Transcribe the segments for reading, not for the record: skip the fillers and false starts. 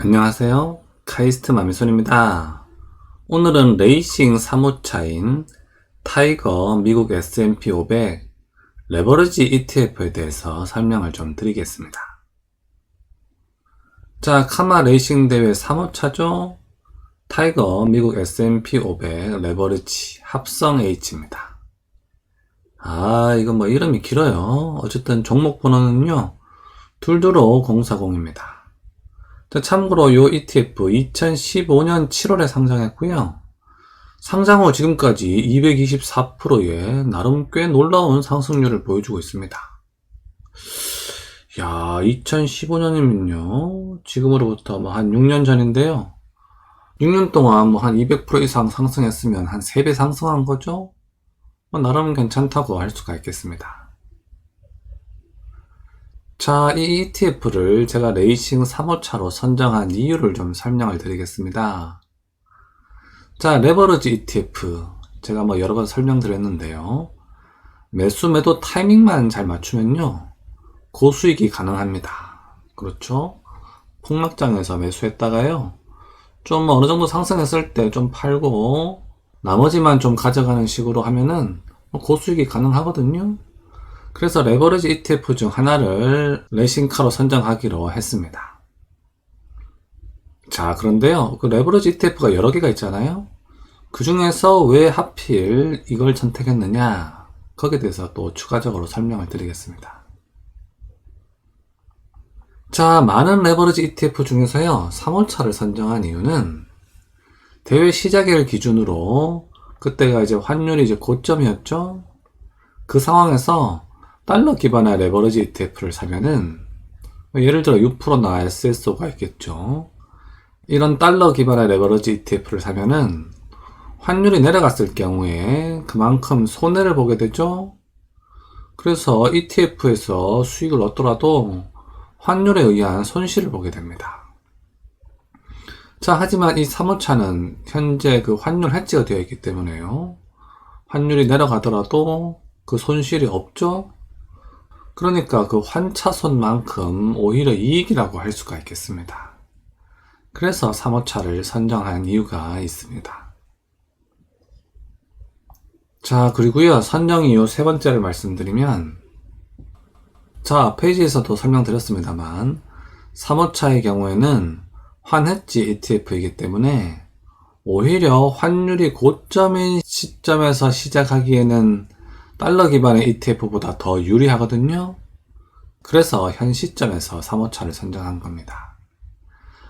안녕하세요. 카이스트 마미손입니다. 오늘은 레이싱 사무차인 타이거 미국 S&P 500 레버리지 ETF에 대해서 설명을 좀 드리겠습니다. 자, 카마 레이싱 대회 사무차죠? 타이거 미국 S&P 500 레버리지 합성 H입니다. 이건 뭐 이름이 길어요. 어쨌든 종목 번호는요, 둘두로 040입니다. 참고로 이 ETF 2015년 7월에 상장했고요. 상장 후 지금까지 224%의 나름 꽤 놀라운 상승률을 보여주고 있습니다. 2015년이면요. 지금으로부터 한 6년 전인데요. 6년 동안 한 200% 이상 상승했으면 한 3배 상승한 거죠? 나름 괜찮다고 할 수가 있겠습니다. 자, 이 ETF를 제가 레이싱 3호차로 선정한 이유를 좀 설명을 드리겠습니다. 자, 레버리지 ETF 제가 여러 번 설명드렸는데요. 매수 매도 타이밍만 잘 맞추면요, 고수익이 가능합니다. 그렇죠? 폭락장에서 매수했다가요, 좀 어느 정도 상승했을 때 좀 팔고 나머지만 좀 가져가는 식으로 하면은 고수익이 가능하거든요. 그래서 레버리지 ETF 중 하나를 레이싱카로 선정하기로 했습니다. 자, 그런데요, 그 레버리지 ETF가 여러 개가 있잖아요. 그 중에서 왜 하필 이걸 선택했느냐, 거기에 대해서 또 추가적으로 설명을 드리겠습니다. 자, 많은 레버리지 ETF 중에서요, 3월차를 선정한 이유는 대회 시작일 기준으로 그때가 이제 환율이 고점이었죠. 그 상황에서 달러 기반의 레버리지 ETF를 사면은, 예를 들어 6%나 SSO가 있겠죠. 이런 달러 기반의 레버리지 ETF를 사면은 환율이 내려갔을 경우에 그만큼 손해를 보게 되죠. 그래서 ETF에서 수익을 얻더라도 환율에 의한 손실을 보게 됩니다. 자, 하지만 이 3호차는 현재 그 환율 해지가 되어 있기 때문에요, 환율이 내려가더라도 그 손실이 없죠. 그러니까 그 환차손만큼 오히려 이익이라고 할 수가 있겠습니다. 그래서 3호차를 선정한 이유가 있습니다. 자, 그리고요, 선정 이유 세 번째를 말씀드리면, 자, 페이지에서도 설명드렸습니다만 3호차의 경우에는 환해지 ETF이기 때문에 오히려 환율이 고점인 시점에서 시작하기에는 달러 기반의 ETF보다 더 유리하거든요. 그래서 현 시점에서 3호차를 선정한 겁니다.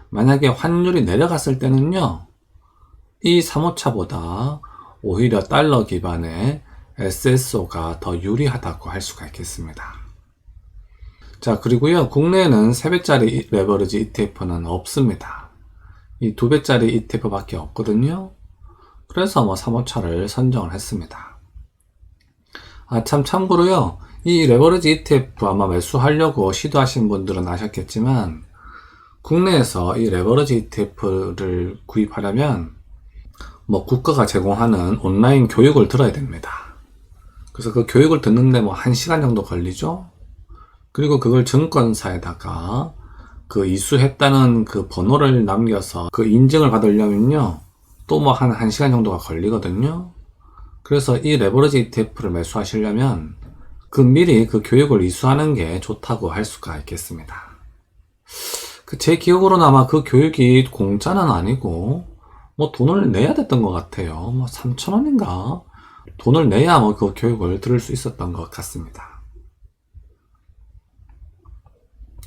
만약에 환율이 내려갔을 때는요, 이 3호차보다 오히려 달러 기반의 SSO가 더 유리하다고 할 수가 있겠습니다. 자, 그리고요, 국내에는 3배짜리 레버리지 ETF는 없습니다. 이 2배짜리 ETF 밖에 없거든요. 그래서 3호차를 선정을 했습니다. 참고로요, 이 레버리지 ETF 아마 매수하려고 시도하신 분들은 아셨겠지만, 국내에서 이 레버리지 ETF를 구입하려면 국가가 제공하는 온라인 교육을 들어야 됩니다. 그래서 그 교육을 듣는데 1시간 정도 걸리죠. 그리고 그걸 증권사에다가 그 이수했다는 그 번호를 남겨서 그 인증을 받으려면요, 또 한 1시간 정도가 걸리거든요. 그래서 이 레버리지 ETF를 매수하시려면 미리 그 교육을 이수하는 게 좋다고 할 수가 있겠습니다. 제 기억으로는 아마 그 교육이 공짜는 아니고 돈을 내야 됐던 것 같아요. 3,000원인가? 돈을 내야 그 교육을 들을 수 있었던 것 같습니다.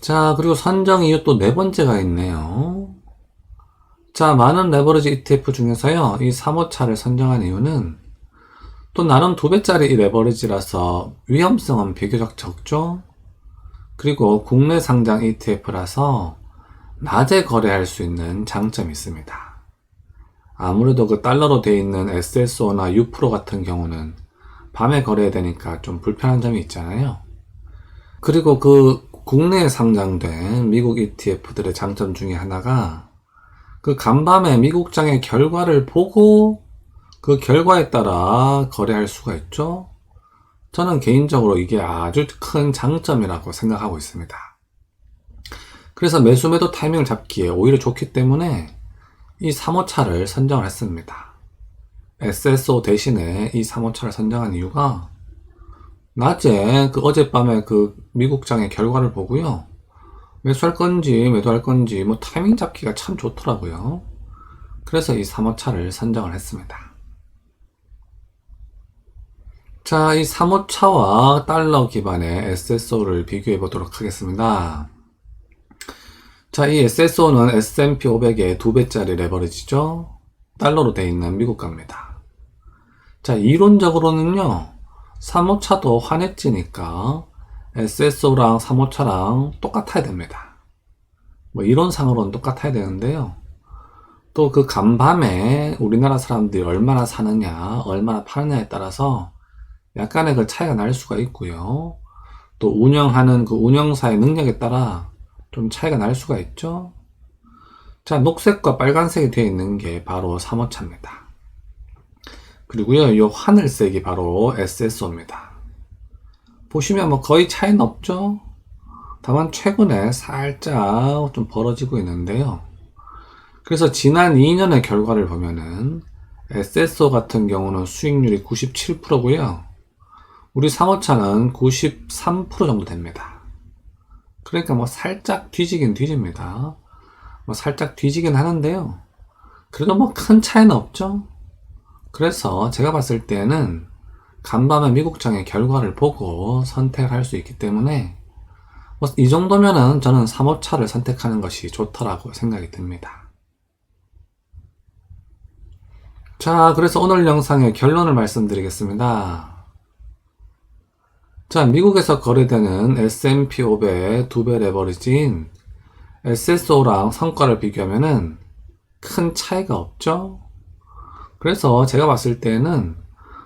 자, 그리고 선정 이유 또 네 번째가 있네요. 자, 많은 레버리지 ETF 중에서요, 이 3호차를 선정한 이유는 또 나름 2배짜리 레버리지라서 위험성은 비교적 적죠. 그리고 국내 상장 ETF라서 낮에 거래할 수 있는 장점이 있습니다. 아무래도 그 달러로 되어 있는 SSO나 U% 같은 경우는 밤에 거래해야 되니까 좀 불편한 점이 있잖아요. 그리고 국내에 상장된 미국 ETF들의 장점 중에 하나가 간밤에 미국장의 결과를 보고 그 결과에 따라 거래할 수가 있죠. 저는 개인적으로 이게 아주 큰 장점이라고 생각하고 있습니다. 그래서 매수 매도 타이밍을 잡기에 오히려 좋기 때문에 이 3호차를 선정을 했습니다. SSO 대신에 이 3호차를 선정한 이유가 낮에 그 어젯밤에 그 미국장의 결과를 보고요. 매수할 건지 매도할 건지 뭐 타이밍 잡기가 참 좋더라고요. 그래서 이 3호차를 선정을 했습니다. 자, 이 3호차와 달러 기반의 SSO를 비교해 보도록 하겠습니다. 자, 이 SSO는 S&P 500의 2배짜리 레버리지죠. 달러로 되어 있는 미국가입니다. 자, 이론적으로는요, 3호차도 환해지니까 SSO랑 3호차랑 똑같아야 됩니다. 뭐 이론상으로는 똑같아야 되는데요. 또 그 간밤에 우리나라 사람들이 얼마나 사느냐, 얼마나 파느냐에 따라서 약간의 그 차이가 날 수가 있고요. 또 운영하는 그 운영사의 능력에 따라 좀 차이가 날 수가 있죠. 자, 녹색과 빨간색이 되어 있는 게 바로 3호차입니다. 그리고요, 이 하늘색이 바로 SSO입니다. 보시면 뭐 거의 차이는 없죠. 다만 최근에 살짝 좀 벌어지고 있는데요. 그래서 지난 2년의 결과를 보면은 SSO 같은 경우는 수익률이 97%고요. 우리 3호차는 93% 정도 됩니다. 그러니까 뭐 살짝 뒤지긴 뒤집니다. 뭐 살짝 뒤지긴 하는데요. 그래도 뭐 큰 차이는 없죠. 그래서 제가 봤을 때는 간밤에 미국장의 결과를 보고 선택할 수 있기 때문에 뭐 이 정도면은 저는 3호차를 선택하는 것이 좋더라고 생각이 듭니다. 자, 그래서 오늘 영상의 결론을 말씀드리겠습니다. 자, 미국에서 거래되는 S&P 500 2배 레버리지인 SSO랑 성과를 비교하면은 큰 차이가 없죠? 그래서 제가 봤을 때는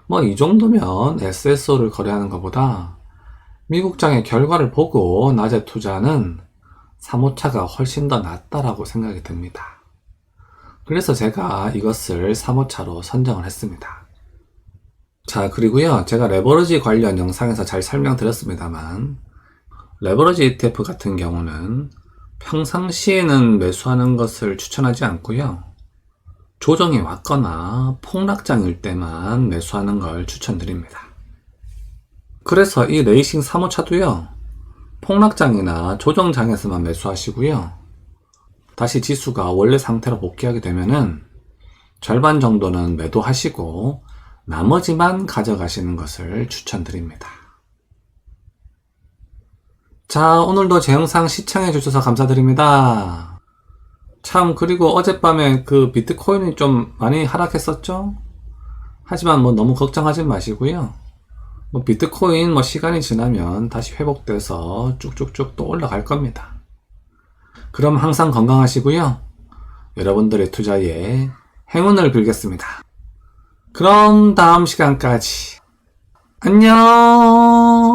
뭐 이 정도면 SSO를 거래하는 것보다 미국장의 결과를 보고 낮에 투자하는 3호차가 훨씬 더 낫다라고 생각이 듭니다. 그래서 제가 이것을 3호차로 선정을 했습니다. 자, 그리고요, 제가 레버리지 관련 영상에서 잘 설명드렸습니다만 레버리지 ETF 같은 경우는 평상시에는 매수하는 것을 추천하지 않고요, 조정이 왔거나 폭락장일 때만 매수하는 걸 추천드립니다. 그래서 이 레이싱 3호차도요, 폭락장이나 조정장에서만 매수하시고요, 다시 지수가 원래 상태로 복귀하게 되면은 절반 정도는 매도하시고 나머지만 가져가시는 것을 추천드립니다. 자, 오늘도 제 영상 시청해 주셔서 감사드립니다. 참, 그리고 어젯밤에 그 비트코인이 좀 많이 하락했었죠? 하지만 뭐 너무 걱정하지 마시고요. 뭐 비트코인 뭐 시간이 지나면 다시 회복돼서 쭉쭉쭉 또 올라갈 겁니다. 그럼 항상 건강하시고요. 여러분들의 투자에 행운을 빌겠습니다. 그럼 다음 시간까지 안녕.